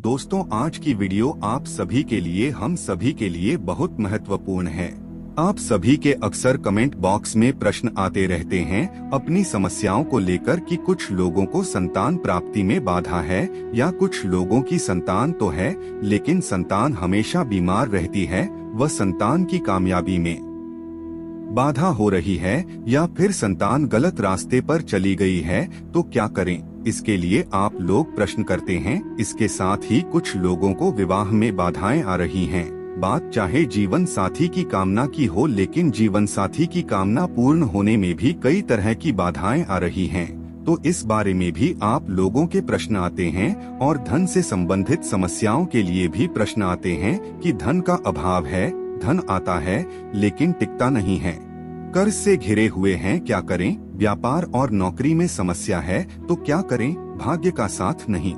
दोस्तों, आज की वीडियो आप सभी के लिए, हम सभी के लिए बहुत महत्वपूर्ण है। आप सभी के अक्सर कमेंट बॉक्स में प्रश्न आते रहते हैं अपनी समस्याओं को लेकर कि कुछ लोगों को संतान प्राप्ति में बाधा है या कुछ लोगों की संतान तो है लेकिन संतान हमेशा बीमार रहती है, वह संतान की कामयाबी में बाधा हो रही है या फिर संतान गलत रास्ते पर चली गई है, तो क्या करें? इसके लिए आप लोग प्रश्न करते हैं। इसके साथ ही कुछ लोगों को विवाह में बाधाएं आ रही हैं। बात चाहे जीवन साथी की कामना की हो, लेकिन जीवन साथी की कामना पूर्ण होने में भी कई तरह की बाधाएं आ रही हैं। तो इस बारे में भी आप लोगों के प्रश्न आते हैं और धन से संबंधित समस्याओं के लिए भी प्रश्न आते हैं कि धन का अभाव है, धन आता है लेकिन टिकता नहीं है, कर्ज से घिरे हुए हैं, क्या करें? व्यापार और नौकरी में समस्या है तो क्या करें? भाग्य का साथ नहीं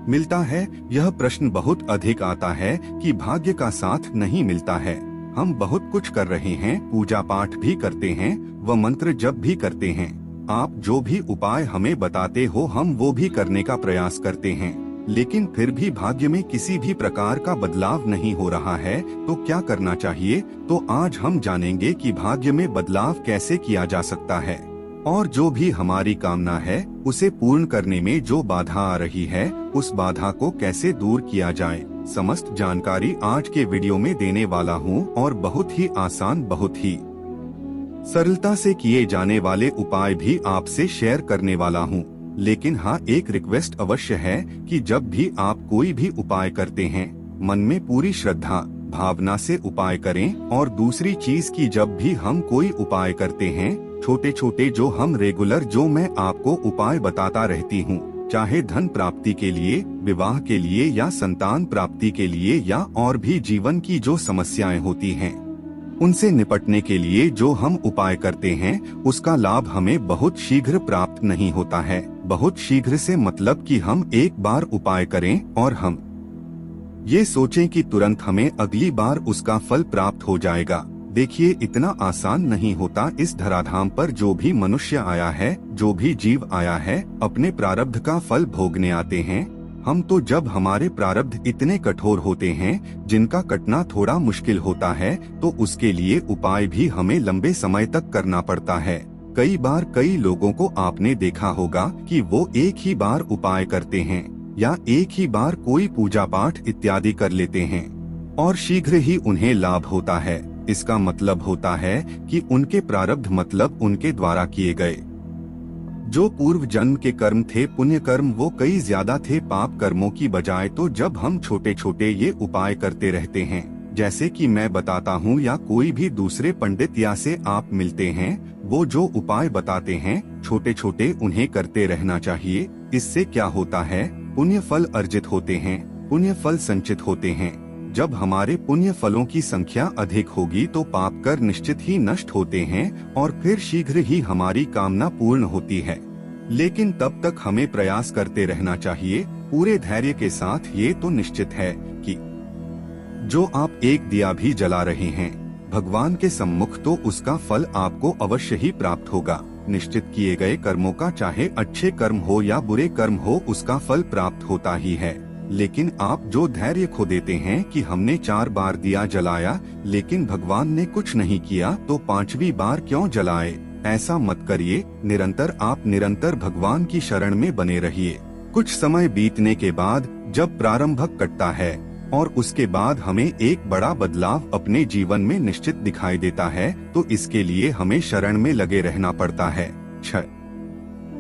मिलता है। यह प्रश्न बहुत अधिक आता है कि भाग्य का साथ नहीं मिलता है। हम बहुत कुछ कर रहे हैं, पूजा पाठ भी करते हैं, व मंत्र जप भी करते हैं। आप जो भी उपाय हमें बताते हो हम वो भी करने का प्रयास करते हैं, लेकिन फिर भी भाग्य में किसी भी प्रकार का बदलाव नहीं हो रहा है। तो क्या करना चाहिए? तो आज हम जानेंगे कि भाग्य में बदलाव कैसे किया जा सकता है और जो भी हमारी कामना है उसे पूर्ण करने में जो बाधा आ रही है उस बाधा को कैसे दूर किया जाए। समस्त जानकारी आज के वीडियो में देने वाला हूँ और बहुत ही आसान, बहुत ही सरलता से किए जाने वाले उपाय भी आपसे शेयर करने वाला हूँ। लेकिन हाँ, एक रिक्वेस्ट अवश्य है कि जब भी आप कोई भी उपाय करते हैं मन में पूरी श्रद्धा भावना से उपाय करें। और दूसरी चीज की जब भी हम कोई उपाय करते हैं, छोटे छोटे जो हम रेगुलर जो मैं आपको उपाय बताता रहती हूँ, चाहे धन प्राप्ति के लिए, विवाह के लिए या संतान प्राप्ति के लिए या और भी जीवन की जो समस्याएं होती हैं उनसे निपटने के लिए जो हम उपाय करते हैं उसका लाभ हमें बहुत शीघ्र प्राप्त नहीं होता है। बहुत शीघ्र से मतलब कि हम एक बार उपाय करें और हम ये सोचें कि तुरंत हमें अगली बार उसका फल प्राप्त हो जाएगा। देखिए, इतना आसान नहीं होता। इस धराधाम पर जो भी मनुष्य आया है, जो भी जीव आया है, अपने प्रारब्ध का फल भोगने आते हैं। हम तो जब हमारे प्रारब्ध इतने कठोर होते हैं जिनका कटना थोड़ा मुश्किल होता है, तो उसके लिए उपाय भी हमें लंबे समय तक करना पड़ता है। कई बार कई लोगों को आपने देखा होगा कि वो एक ही बार उपाय करते हैं या एक ही बार कोई पूजा पाठ इत्यादि कर लेते हैं और शीघ्र ही उन्हें लाभ होता है। इसका मतलब होता है कि उनके प्रारब्ध मतलब उनके द्वारा किए गए जो पूर्व जन्म के कर्म थे, पुण्य कर्म, वो कई ज्यादा थे पाप कर्मों की बजाय। तो जब हम छोटे छोटे ये उपाय करते रहते हैं, जैसे कि मैं बताता हूँ या कोई भी दूसरे पंडित या से आप मिलते हैं, वो जो उपाय बताते हैं छोटे छोटे उन्हें करते रहना चाहिए। इससे क्या होता है, पुण्य फल अर्जित होते हैं, पुण्य फल संचित होते हैं। जब हमारे पुण्य फलों की संख्या अधिक होगी तो पाप कर निश्चित ही नष्ट होते हैं और फिर शीघ्र ही हमारी कामना पूर्ण होती है। लेकिन तब तक हमें प्रयास करते रहना चाहिए पूरे धैर्य के साथ। ये तो निश्चित है कि जो आप एक दिया भी जला रहे हैं भगवान के सम्मुख, तो उसका फल आपको अवश्य ही प्राप्त होगा। निश्चित किए गए कर्मों का, चाहे अच्छे कर्म हो या बुरे कर्म हो, उसका फल प्राप्त होता ही है। लेकिन आप जो धैर्य खो देते हैं कि हमने 4 बार दिया जलाया लेकिन भगवान ने कुछ नहीं किया, तो 5वीं बार क्यों जलाए? ऐसा मत करिए। आप निरंतर भगवान की शरण में बने रहिए। कुछ समय बीतने के बाद जब प्रारंभक कटता है और उसके बाद हमें एक बड़ा बदलाव अपने जीवन में निश्चित दिखाई देता है, तो इसके लिए हमें शरण में लगे रहना पड़ता है।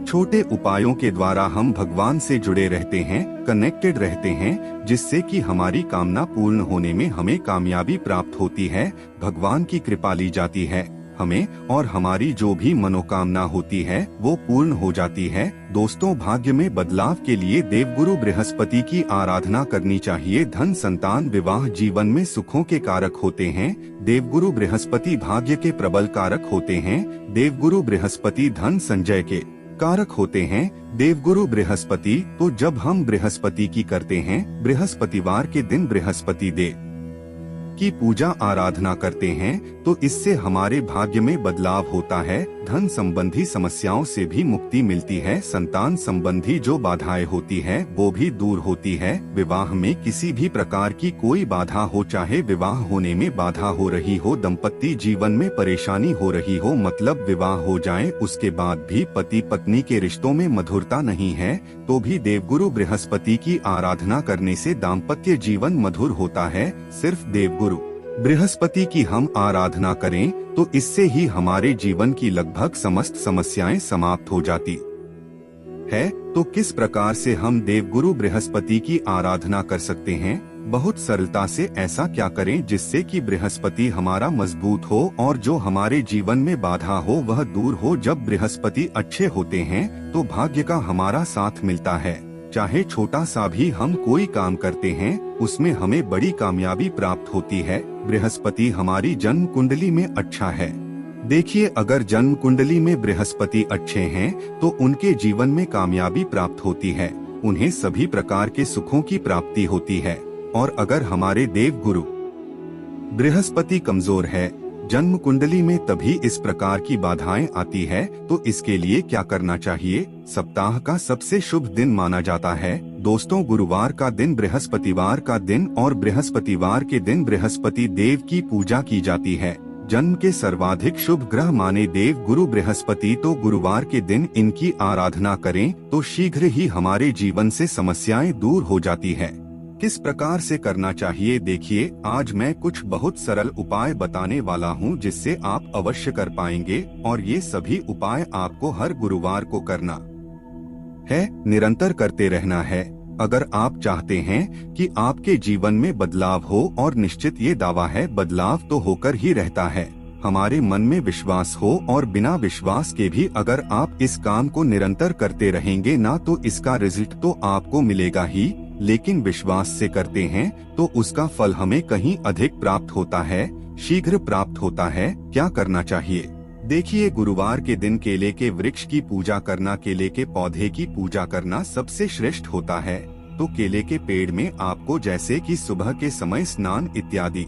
छोटे उपायों के द्वारा हम भगवान से जुड़े रहते हैं, कनेक्टेड रहते हैं, जिससे कि हमारी कामना पूर्ण होने में हमें कामयाबी प्राप्त होती है। भगवान की कृपा ली जाती है हमें और हमारी जो भी मनोकामना होती है वो पूर्ण हो जाती है। दोस्तों, भाग्य में बदलाव के लिए देवगुरु बृहस्पति की आराधना करनी चाहिए। धन, संतान, विवाह, जीवन में सुखों के कारक होते हैं। देवगुरु बृहस्पति भाग्य के प्रबल कारक होते हैं। देवगुरु बृहस्पति धन संचय के कारक होते हैं। देवगुरु बृहस्पति, तो जब हम बृहस्पति की करते हैं, बृहस्पतिवार के दिन बृहस्पति देव की पूजा आराधना करते हैं, तो इससे हमारे भाग्य में बदलाव होता है। धन संबंधी समस्याओं से भी मुक्ति मिलती है। संतान संबंधी जो बाधाएं होती है वो भी दूर होती है। विवाह में किसी भी प्रकार की कोई बाधा हो, चाहे विवाह होने में बाधा हो रही हो, दंपत्ति जीवन में परेशानी हो रही हो, मतलब विवाह हो जाए उसके बाद भी पति पत्नी के रिश्तों में मधुरता नहीं है, तो भी देवगुरु बृहस्पति की आराधना करने से दाम्पत्य जीवन मधुर होता है। सिर्फ देवगुरु बृहस्पति की हम आराधना करें तो इससे ही हमारे जीवन की लगभग समस्त समस्याएं समाप्त हो जाती है। तो किस प्रकार से हम देवगुरु बृहस्पति की आराधना कर सकते हैं? बहुत सरलता से ऐसा क्या करें जिससे कि बृहस्पति हमारा मजबूत हो और जो हमारे जीवन में बाधा हो वह दूर हो। जब बृहस्पति अच्छे होते हैं तो भाग्य का हमारा साथ मिलता है। चाहे छोटा सा भी हम कोई काम करते हैं उसमें हमें बड़ी कामयाबी प्राप्त होती है। बृहस्पति हमारी जन्म कुंडली में अच्छा है। देखिए, अगर जन्म कुंडली में बृहस्पति अच्छे हैं तो उनके जीवन में कामयाबी प्राप्त होती है, उन्हें सभी प्रकार के सुखों की प्राप्ति होती है। और अगर हमारे देवगुरु बृहस्पति कमजोर है जन्म कुंडली में, तभी इस प्रकार की बाधाएं आती है। तो इसके लिए क्या करना चाहिए? सप्ताह का सबसे शुभ दिन माना जाता है दोस्तों गुरुवार का दिन, बृहस्पतिवार का दिन, और बृहस्पतिवार के दिन बृहस्पति देव की पूजा की जाती है। जन्म के सर्वाधिक शुभ ग्रह माने देव गुरु बृहस्पति, तो गुरुवार के दिन इनकी आराधना करें तो शीघ्र ही हमारे जीवन से समस्याएं दूर हो जाती है। किस प्रकार से करना चाहिए? देखिए, आज मैं कुछ बहुत सरल उपाय बताने वाला हूं जिससे आप अवश्य कर पाएंगे, और ये सभी उपाय आपको हर गुरुवार को करना है, निरंतर करते रहना है। अगर आप चाहते हैं कि आपके जीवन में बदलाव हो, और निश्चित ये दावा है बदलाव तो होकर ही रहता है, हमारे मन में विश्वास हो, और बिना विश्वास के भी अगर आप इस काम को निरंतर करते रहेंगे ना तो इसका रिजल्ट तो आपको मिलेगा ही, लेकिन विश्वास से करते हैं तो उसका फल हमें कहीं अधिक प्राप्त होता है, शीघ्र प्राप्त होता है। क्या करना चाहिए? देखिए, गुरुवार के दिन केले के वृक्ष की पूजा करना, केले के पौधे की पूजा करना सबसे श्रेष्ठ होता है। तो केले के पेड़ में आपको जैसे कि सुबह के समय स्नान इत्यादि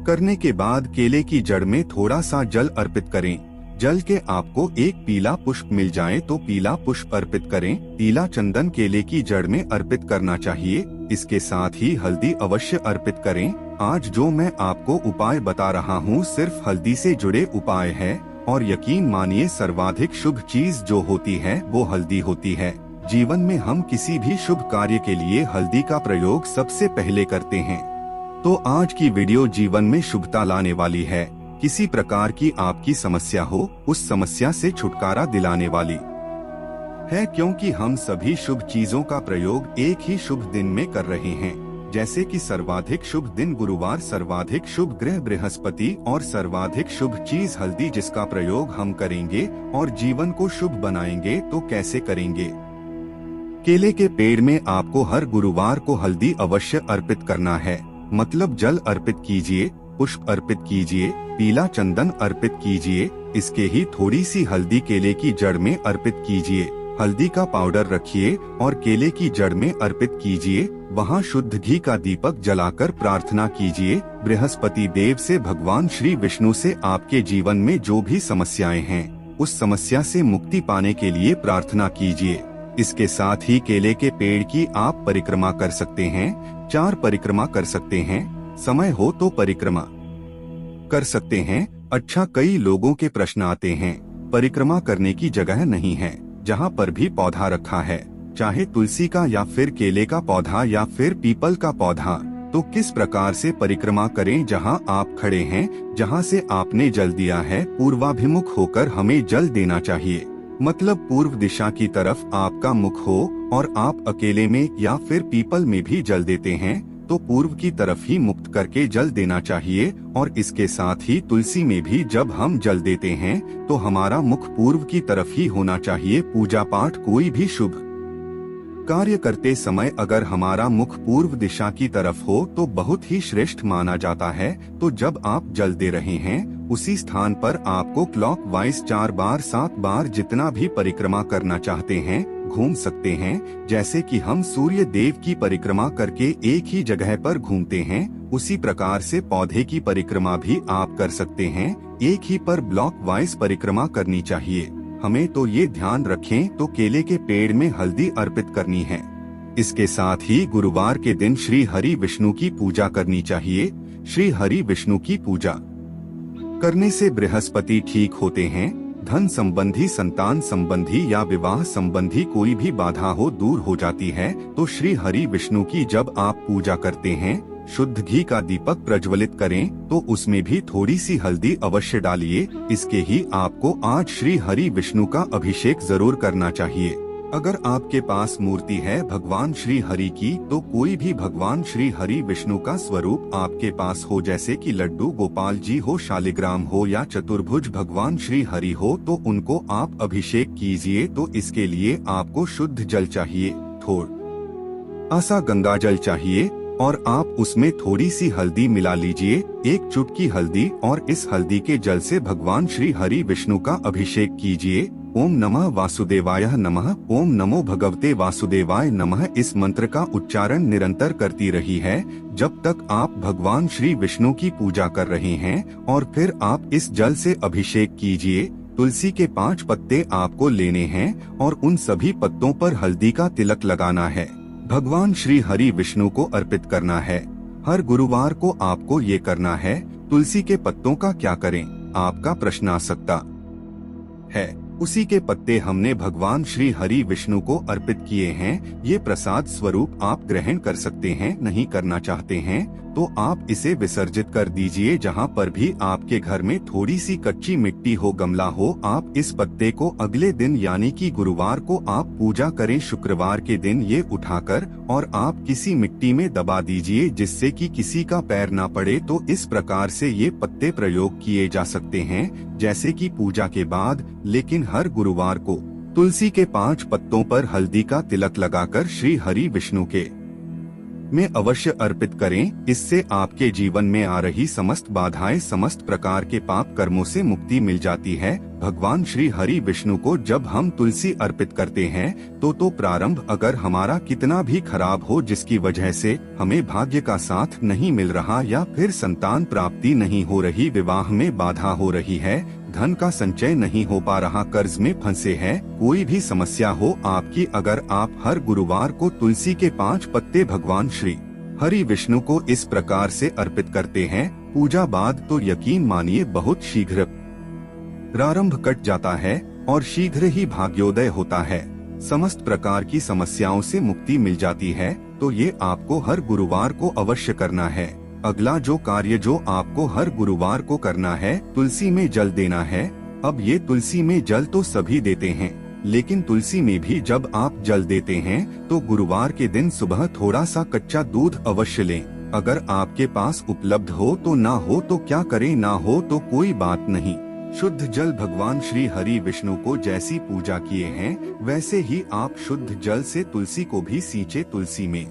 करने के बाद केले की जड़ में थोड़ा सा जल अर्पित करें। जल के आपको एक पीला पुष्प मिल जाए तो पीला पुष्प अर्पित करें। पीला चंदन केले की जड़ में अर्पित करना चाहिए। इसके साथ ही हल्दी अवश्य अर्पित करें। आज जो मैं आपको उपाय बता रहा हूँ सिर्फ हल्दी से जुड़े उपाय है, और यकीन मानिए सर्वाधिक शुभ चीज जो होती है वो हल्दी होती है। जीवन में हम किसी भी शुभ कार्य के लिए हल्दी का प्रयोग सबसे पहले करते हैं। तो आज की वीडियो जीवन में शुभता लाने वाली है। किसी प्रकार की आपकी समस्या हो, उस समस्या से छुटकारा दिलाने वाली है, क्योंकि हम सभी शुभ चीजों का प्रयोग एक ही शुभ दिन में कर रहे हैं। जैसे कि सर्वाधिक शुभ दिन गुरुवार, सर्वाधिक शुभ ग्रह बृहस्पति और सर्वाधिक शुभ चीज हल्दी, जिसका प्रयोग हम करेंगे और जीवन को शुभ बनाएंगे। तो कैसे करेंगे? केले के पेड़ में आपको हर गुरुवार को हल्दी अवश्य अर्पित करना है, मतलब जल अर्पित कीजिए, पुष्प अर्पित कीजिए, पीला चंदन अर्पित कीजिए। इसके ही थोड़ी सी हल्दी केले की जड़ में अर्पित कीजिए। हल्दी का पाउडर रखिए और केले की जड़ में अर्पित कीजिए। वहाँ शुद्ध घी का दीपक जलाकर प्रार्थना कीजिए बृहस्पति देव से, भगवान श्री विष्णु से आपके जीवन में जो भी समस्याएं हैं उस समस्या से मुक्ति पाने के लिए प्रार्थना कीजिए। इसके साथ ही केले के पेड़ की आप परिक्रमा कर सकते हैं, 4 परिक्रमा कर सकते हैं। समय हो तो परिक्रमा कर सकते हैं। अच्छा, कई लोगों के प्रश्न आते हैं, परिक्रमा करने की जगह नहीं है। जहाँ पर भी पौधा रखा है, चाहे तुलसी का या फिर केले का पौधा या फिर पीपल का पौधा, तो किस प्रकार से परिक्रमा करें? जहाँ आप खड़े हैं, जहाँ से आपने जल दिया है, पूर्वाभिमुख होकर हमें जल देना चाहिए। मतलब पूर्व दिशा की तरफ आपका मुख हो, और आप अकेले में या फिर पीपल में भी जल देते हैं तो पूर्व की तरफ ही मुक्त करके जल देना चाहिए। और इसके साथ ही तुलसी में भी जब हम जल देते हैं तो हमारा मुख पूर्व की तरफ ही होना चाहिए। पूजा पाठ कोई भी शुभ कार्य करते समय अगर हमारा मुख पूर्व दिशा की तरफ हो तो बहुत ही श्रेष्ठ माना जाता है। तो जब आप जल दे रहे हैं उसी स्थान पर आपको क्लॉकवाइज 4 बार 7 बार जितना भी परिक्रमा करना चाहते हैं घूम सकते हैं। जैसे कि हम सूर्य देव की परिक्रमा करके एक ही जगह पर घूमते हैं, उसी प्रकार से पौधे की परिक्रमा भी आप कर सकते हैं। एक ही पर ब्लॉक वाइज परिक्रमा करनी चाहिए। हमें तो ये ध्यान रखें तो केले के पेड़ में हल्दी अर्पित करनी है। इसके साथ ही गुरुवार के दिन श्री हरि विष्णु की पूजा करनी चाहिए। श्री हरि विष्णु की पूजा करने से बृहस्पति ठीक होते हैं। धन संबंधी, संतान संबंधी या विवाह संबंधी कोई भी बाधा हो दूर हो जाती है। तो श्री हरि विष्णु की जब आप पूजा करते हैं, शुद्ध घी का दीपक प्रज्वलित करें तो उसमें भी थोड़ी सी हल्दी अवश्य डालिए। इसके ही आपको आज श्री हरि विष्णु का अभिषेक जरूर करना चाहिए। अगर आपके पास मूर्ति है भगवान श्री हरि की, तो कोई भी भगवान श्री हरि विष्णु का स्वरूप आपके पास हो, जैसे कि लड्डू गोपाल जी हो, शालिग्राम हो या चतुर्भुज भगवान श्री हरि हो, तो उनको आप अभिषेक कीजिए। तो इसके लिए आपको शुद्ध जल चाहिए, थोड़ा सा गंगा जल चाहिए और आप उसमें थोड़ी सी हल्दी मिला लीजिए, एक चुटकी हल्दी, और इस हल्दी के जल से भगवान श्री हरि विष्णु का अभिषेक कीजिए। ओम नमः वासुदेवाय नमः, ओम नमो भगवते वासुदेवाय नमः। इस मंत्र का उच्चारण निरंतर करती रही है जब तक आप भगवान श्री विष्णु की पूजा कर रहे हैं। और फिर आप इस जल से अभिषेक कीजिए। तुलसी के 5 पत्ते आपको लेने हैं और उन सभी पत्तों पर हल्दी का तिलक लगाना है। भगवान श्री हरि विष्णु को अर्पित करना है। हर गुरुवार को आपको ये करना है। तुलसी के पत्तों का क्या करें, आपका प्रश्न आ सकता है। उसी के पत्ते हमने भगवान श्री हरि विष्णु को अर्पित किए हैं। ये प्रसाद स्वरूप आप ग्रहण कर सकते हैं। नहीं करना चाहते हैं तो आप इसे विसर्जित कर दीजिए। जहाँ पर भी आपके घर में थोड़ी सी कच्ची मिट्टी हो, गमला हो, आप इस पत्ते को अगले दिन यानी कि गुरुवार को आप पूजा करें। शुक्रवार के दिन ये उठाकर और आप किसी मिट्टी में दबा दीजिए जिससे कि किसी का पैर ना पड़े। तो इस प्रकार से ये पत्ते प्रयोग किए जा सकते हैं, जैसे कि पूजा के बाद। लेकिन हर गुरुवार को तुलसी के 5 पत्तों पर हल्दी का तिलक लगाकर श्री हरि विष्णु के में अवश्य अर्पित करें। इससे आपके जीवन में आ रही समस्त बाधाएं, समस्त प्रकार के पाप कर्मों से मुक्ति मिल जाती है। भगवान श्री हरि विष्णु को जब हम तुलसी अर्पित करते हैं तो प्रारंभ अगर हमारा कितना भी खराब हो, जिसकी वजह से हमें भाग्य का साथ नहीं मिल रहा या फिर संतान प्राप्ति नहीं हो रही, विवाह में बाधा हो रही है, धन का संचय नहीं हो पा रहा, कर्ज में फंसे हैं, कोई भी समस्या हो आपकी, अगर आप हर गुरुवार को तुलसी के 5 पत्ते भगवान श्री हरि विष्णु को इस प्रकार से अर्पित करते हैं पूजा बाद, तो यकीन मानिए बहुत शीघ्र प्रारंभ कट जाता है और शीघ्र ही भाग्योदय होता है। समस्त प्रकार की समस्याओं से मुक्ति मिल जाती है। तो ये आपको हर गुरुवार को अवश्य करना है। अगला जो कार्य जो आपको हर गुरुवार को करना है, तुलसी में जल देना है। अब ये तुलसी में जल तो सभी देते हैं, लेकिन तुलसी में भी जब आप जल देते हैं तो गुरुवार के दिन सुबह थोड़ा सा कच्चा दूध अवश्य लें। अगर आपके पास उपलब्ध हो तो, ना हो तो क्या करें, ना हो तो कोई बात नहीं। शुद्ध जल भगवान श्री हरि विष्णु को जैसी पूजा किए हैं वैसे ही आप शुद्ध जल से तुलसी को भी सींचे। तुलसी में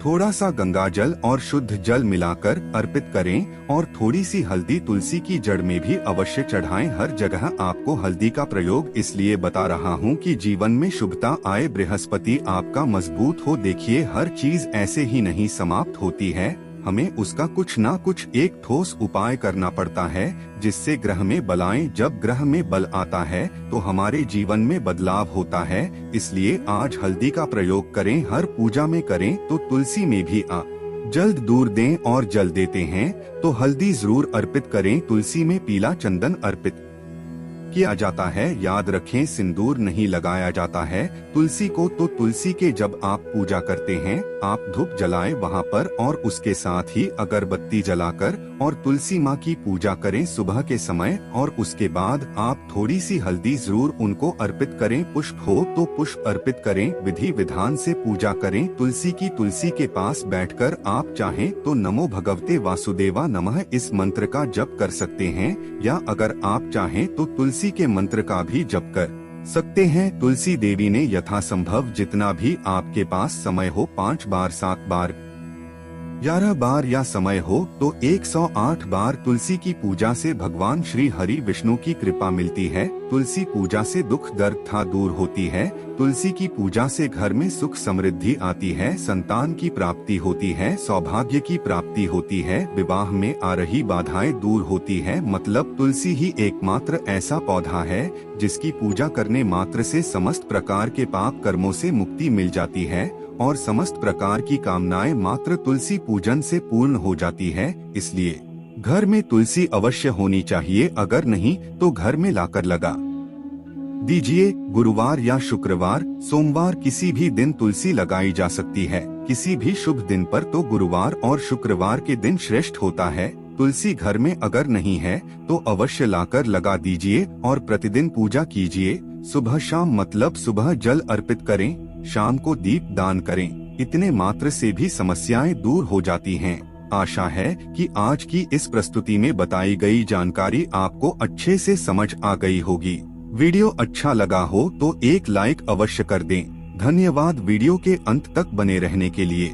थोड़ा सा गंगा जल और शुद्ध जल मिलाकर अर्पित करें और थोड़ी सी हल्दी तुलसी की जड़ में भी अवश्य चढ़ाएं। हर जगह आपको हल्दी का प्रयोग इसलिए बता रहा हूं कि जीवन में शुभता आए, बृहस्पति आपका मजबूत हो। देखिए, हर चीज ऐसे ही नहीं समाप्त होती है, हमें उसका कुछ ना कुछ एक ठोस उपाय करना पड़ता है, जिससे ग्रह में बल आए। जब ग्रह में बल आता है तो हमारे जीवन में बदलाव होता है। इसलिए आज हल्दी का प्रयोग करें, हर पूजा में करें तो तुलसी में भी जल्द दूर दें। और जल देते हैं तो हल्दी जरूर अर्पित करें। तुलसी में पीला चंदन अर्पित किया जाता है। याद रखें, सिंदूर नहीं लगाया जाता है तुलसी को। तो तुलसी के जब आप पूजा करते हैं आप धूप जलाएं वहां पर, और उसके साथ ही अगरबत्ती जलाकर और तुलसी माँ की पूजा करें सुबह के समय। और उसके बाद आप थोड़ी सी हल्दी जरूर उनको अर्पित करें। पुष्प हो तो पुष्प अर्पित करें। विधि विधान से पूजा करें तुलसी की। तुलसी के पास बैठकर आप चाहें तो नमो भगवते वासुदेवा नमः इस मंत्र का जप कर सकते हैं, या अगर आप चाहें तो तुलसी के मंत्र का भी जप कर सकते हैं। तुलसी देवी ने यथासंभव जितना भी आपके पास समय हो 5 बार 7 बार 11 बार या समय हो तो 108 बार तुलसी की पूजा से भगवान श्री हरि विष्णु की कृपा मिलती है। तुलसी पूजा से दुख दर्द था दूर होती है। तुलसी की पूजा से घर में सुख समृद्धि आती है, संतान की प्राप्ति होती है, सौभाग्य की प्राप्ति होती है, विवाह में आ रही बाधाएं दूर होती है। मतलब तुलसी ही एकमात्र ऐसा पौधा है जिसकी पूजा करने मात्र से समस्त प्रकार के पाप कर्मों से मुक्ति मिल जाती है और समस्त प्रकार की कामनाएं मात्र तुलसी पूजन से पूर्ण हो जाती है। इसलिए घर में तुलसी अवश्य होनी चाहिए, अगर नहीं तो घर में लाकर लगा दीजिए। गुरुवार या शुक्रवार, सोमवार किसी भी दिन तुलसी लगाई जा सकती है। किसी भी शुभ दिन पर तो गुरुवार और शुक्रवार के दिन श्रेष्ठ होता है। तुलसी घर में अगर नहीं है तो अवश्य लाकर लगा दीजिए और प्रतिदिन पूजा कीजिए। सुबह शाम, मतलब सुबह जल अर्पित करें, शाम को दीप दान करें। इतने मात्र से भी समस्याएं दूर हो जाती हैं। आशा है कि आज की इस प्रस्तुति में बताई गई जानकारी आपको अच्छे से समझ आ गई होगी। वीडियो अच्छा लगा हो तो एक लाइक अवश्य कर दें। धन्यवाद वीडियो के अंत तक बने रहने के लिए।